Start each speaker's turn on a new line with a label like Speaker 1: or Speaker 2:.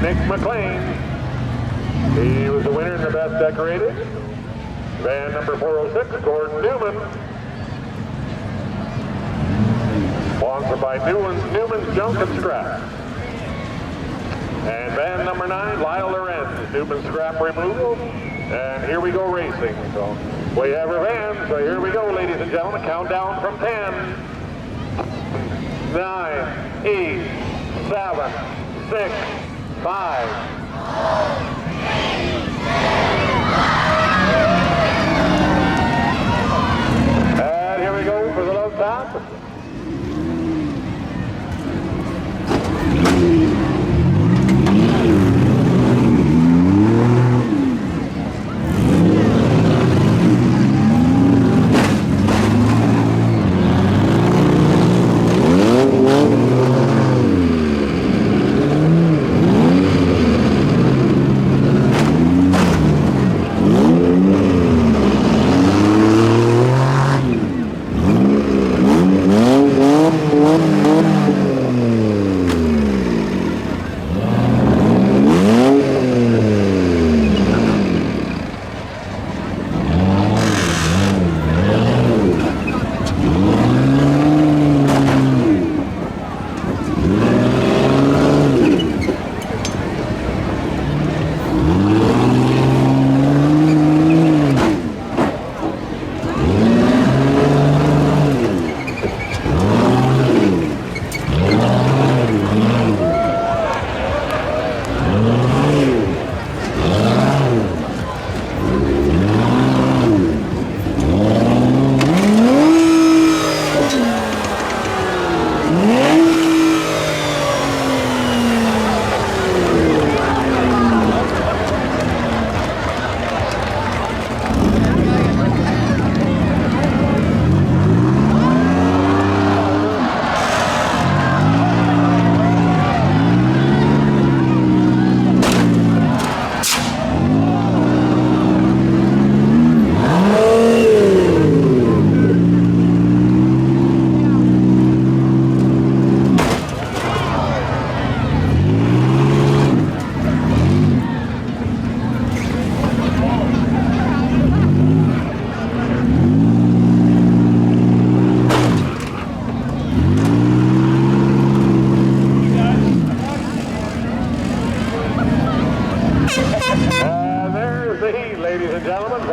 Speaker 1: Nick McLean. He was the winner in the best decorated. Van number 406, Gordon Newman. Sponsored by Newman's Junk and Scrap. And van number 9, Lyle Lorenz, Newman's Scrap Removal. And here we go racing. So we have our van. So here we go, ladies and gentlemen. Countdown from 10, 9, 8, 7, 6, 5. And here we go for the love tap. Ladies and gentlemen,